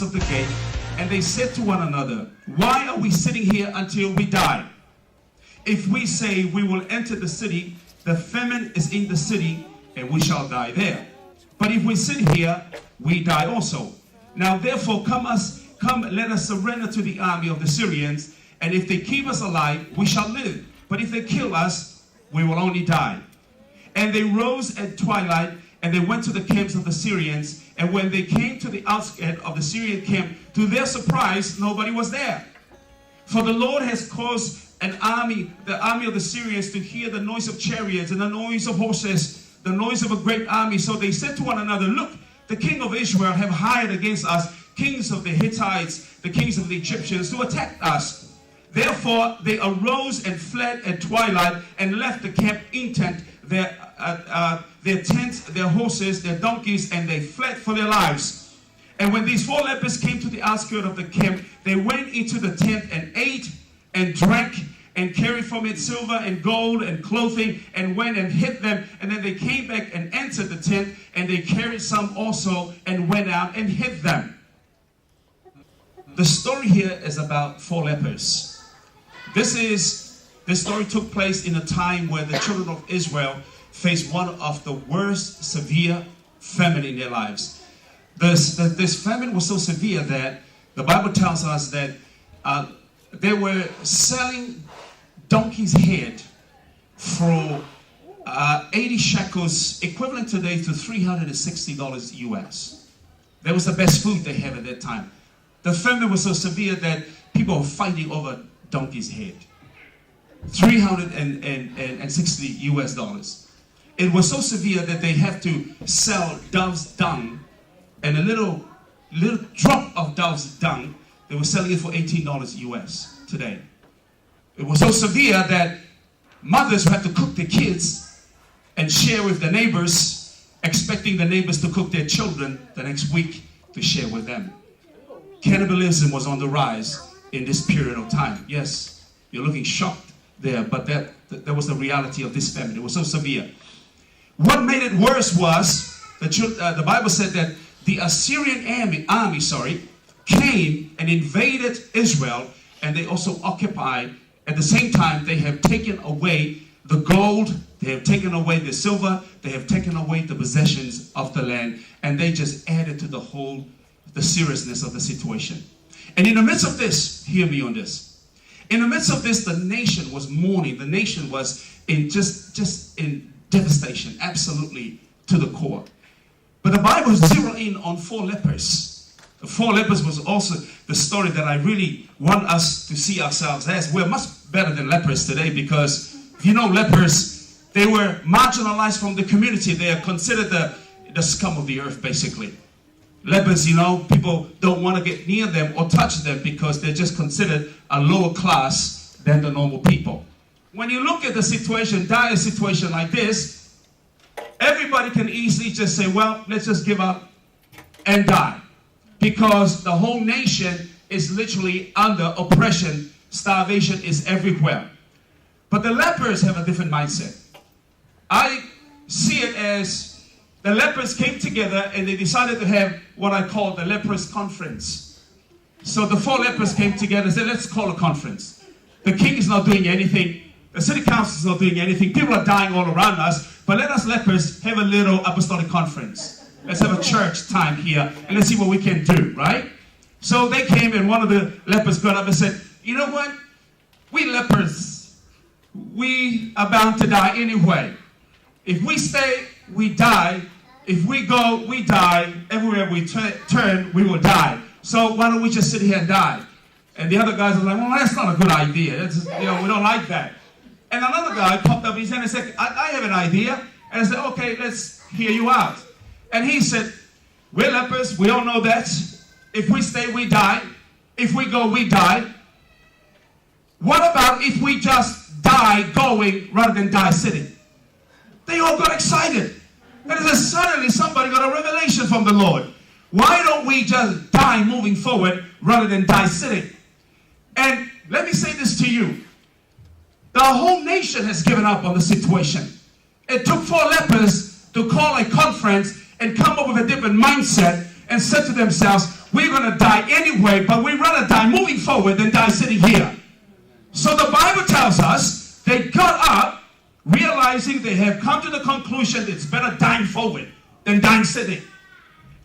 of the gate, and they said to one another, why are we sitting here until we die? If we say we will enter the city, the famine is in the city, and we shall die there. But if we sit here, we die also. Now therefore come, let us surrender to the army of the Syrians, and if they keep us alive, we shall live. But if they kill us, we will only die. And they rose at twilight, and they went to the camps of the Syrians. And when they came to the outskirts of the Syrian camp, to their surprise, nobody was there. For the Lord has caused the army of the Syrians, to hear the noise of chariots and the noise of horses, the noise of a great army. So they said to one another, look, the king of Israel have hired against us kings of the Hittites, the kings of the Egyptians, to attack us. Therefore they arose and fled at twilight and left the camp intent, their tents, their horses, their donkeys, and they fled for their lives. And when these 4 lepers came to the outskirts of the camp, they went into the tent and ate and drank and carried from it silver and gold and clothing, and went and hid them. And then they came back and entered the tent, and they carried some also and went out and hid them. The story here is about 4 lepers. This story took place in a time where the children of Israel faced one of the worst severe famine in their lives. This famine was so severe that the Bible tells us that they were selling donkey's head for 80 shekels, equivalent today to $360 US. That was the best food they had at that time. The famine was so severe that people were fighting over donkey's head. $360 US. It was so severe that they have to sell dove's dung, and a little drop of dove's dung, they were selling it for $18 US today. It was so severe that mothers had to cook their kids and share with the neighbors, expecting the neighbors to cook their children the next week to share with them. Cannibalism was on the rise in this period of time. Yes, you're looking shocked there, but that was the reality of this famine. It was so severe. What made it worse was the Bible said that the Assyrian army came and invaded Israel, and they also occupied. At the same time, they have taken away the gold, they have taken away the silver, they have taken away the possessions of the land, and they just added to the seriousness of the situation. And in the midst of this, hear me on this. In the midst of this, the nation was mourning. The nation was in just in devastation, absolutely to the core. But the Bible zeroed in on 4 lepers. The 4 lepers was also the story that I really want us to see ourselves as. We're much better than lepers today, because if you know lepers, they were marginalized from the community. They are considered the scum of the earth, basically. Lepers, people don't want to get near them or touch them because they're just considered a lower class than the normal people. When you look at the situation, dire situation like this, everybody can easily just say, well, let's just give up and die. Because the whole nation is literally under oppression. Starvation is everywhere. But the lepers have a different mindset. I see it as the lepers came together and they decided to have what I call the lepers conference. So the 4 lepers came together and said, let's call a conference. The king is not doing anything. The city council is not doing anything. People are dying all around us. But let us lepers have a little apostolic conference. Let's have a church time here and let's see what we can do, right? So they came, and one of the lepers got up and said, you know what? We lepers, we are bound to die anyway. If we stay, we die. If we go, we die. Everywhere we turn, we will die. So why don't we just sit here and die? And the other guys are like, well, that's not a good idea. We don't like that. And another guy popped up his hand and said, I have an idea. And I said, okay, let's hear you out. And he said, we're lepers. We all know that. If we stay, we die. If we go, we die. What about if we just die going rather than die sitting? They all got excited. And then suddenly somebody got a revelation from the Lord. Why don't we just die moving forward rather than die sitting? And let me say this to you. The whole nation has given up on the situation. It took 4 lepers to call a conference and come up with a different mindset and said to themselves, we're going to die anyway, but we'd rather die moving forward than die sitting here. So the Bible tells us they got up, realizing they have come to the conclusion it's better dying forward than dying sitting.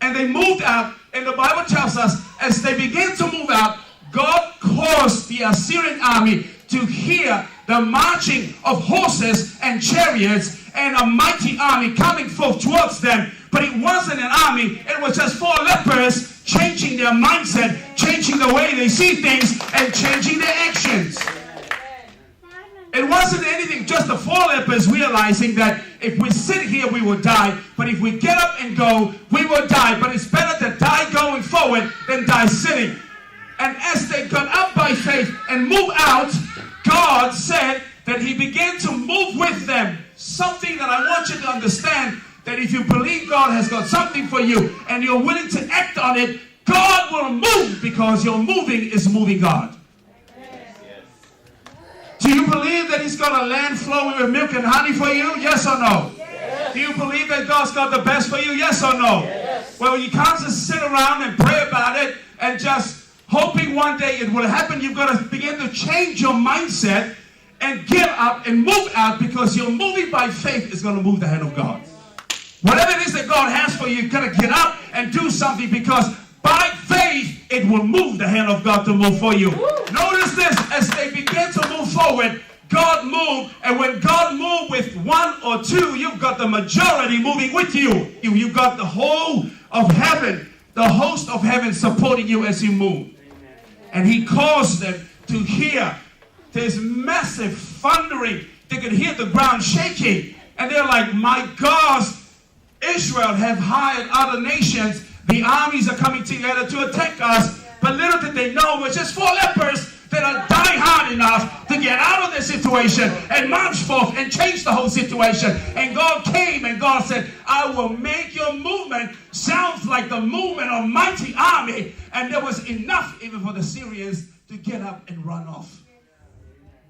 And they moved out, and the Bible tells us as they began to move out, God caused the Assyrian army to hear the marching of horses and chariots and a mighty army coming forth towards them. But it wasn't an army, it was just 4 lepers changing their mindset, changing the way they see things, and changing their actions. It wasn't anything, just the 4 lepers realizing that if we sit here, we will die. But if we get up and go, we will die. But it's better to die going forward than die sitting. And as they got up by faith and moved out, God said that he began to move with them. Something that I want you to understand, that if you believe God has got something for you and you're willing to act on it, God will move, because your moving is moving God. Do you believe that he's got a land flowing with milk and honey for you? Yes or no? Yes. Do you believe that God's got the best for you? Yes or no? Yes. Well, you can't just sit around and pray about it and just hoping one day it will happen. You've got to begin to change your mindset and get up and move out, because your moving by faith is going to move the hand of God. Whatever it is that God has for you, you've got to get up and do something, because by faith, it will move the hand of God to move for you. Notice this, as they begin to move forward, God moved, and when God moved with 1 or 2, you've got the majority moving with you. You've got the whole of heaven, the host of heaven supporting you as you move. And he caused them to hear this massive thundering. They could hear the ground shaking, and they're like, my God, Israel have hired other nations. The armies are coming together to attack us. But little did they know, we're just 4 lepers that are die hard enough to get out of this situation and march forth and change the whole situation. And God came and God said, I will make your movement sounds like the movement of a mighty army. And there was enough even for the Syrians to get up and run off.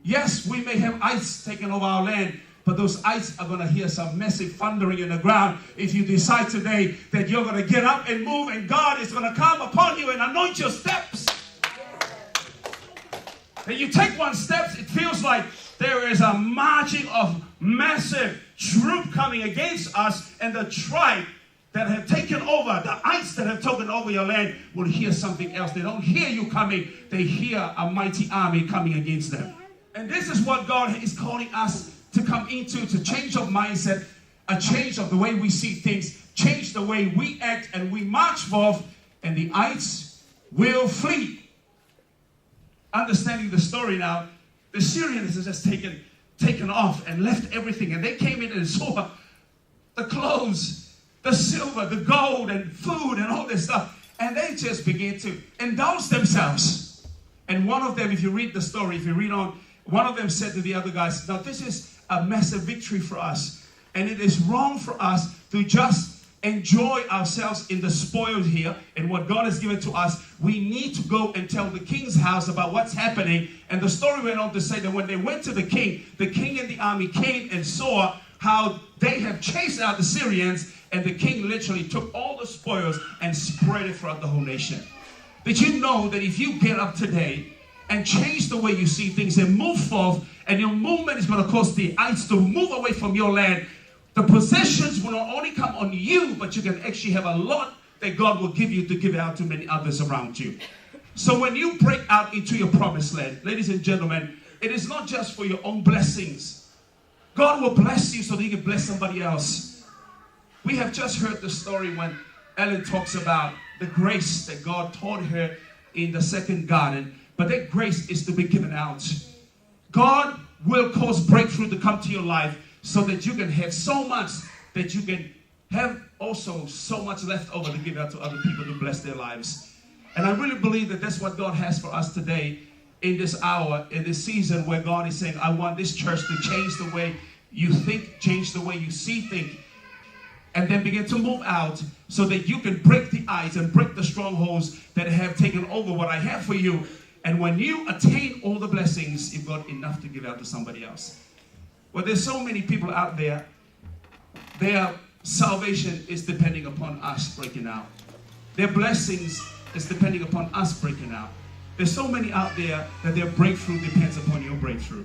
Yes, we may have ice taking over our land, but those ice are going to hear some massive thundering in the ground if you decide today that you're going to get up and move, and God is going to come upon you and anoint your steps. And you take 1 step, it feels like there is a marching of massive troop coming against us, and the tribe that have taken over, the ice that have taken over your land, will hear something else. They don't hear you coming, they hear a mighty army coming against them. And this is what God is calling us to come into, to change our mindset, a change of the way we see things, change the way we act, and we march forth, and the ice will flee. Understanding the story now, the Syrians have just taken off and left everything, and they came in and saw the clothes, the silver, the gold, and food, and all this stuff, and they just began to indulge themselves. And one of them, if you read the story, if you read on, one of them said to the other guys, now this is a massive victory for us, and it is wrong for us to just enjoy ourselves in the spoils here and what God has given to us. We need to go and tell the king's house about what's happening. And the story went on to say that when they went to the king and the army came and saw how they have chased out the Syrians, and the king literally took all the spoils and spread it throughout the whole nation. Did you know that if you get up today and change the way you see things and move forth, and your movement is going to cause the ice to move away from your land, the possessions will not only come on you, but you can actually have a lot that God will give you to give out to many others around you. So when you break out into your promised land, ladies and gentlemen, it is not just for your own blessings. God will bless you so that you can bless somebody else. We have just heard the story when Ellen talks about the grace that God taught her in the second garden. But that grace is to be given out. God will cause breakthrough to come to your life so that you can have so much that you can have also so much left over to give out to other people to bless their lives. And I really believe that that's what God has for us today in this hour, in this season where God is saying, I want this church to change the way you think, change the way you see things, and then begin to move out so that you can break the ice and break the strongholds that have taken over what I have for you. And when you attain all the blessings, you've got enough to give out to somebody else. Well, there's so many people out there, their salvation is depending upon us breaking out. Their blessings is depending upon us breaking out. There's so many out there that their breakthrough depends upon your breakthrough.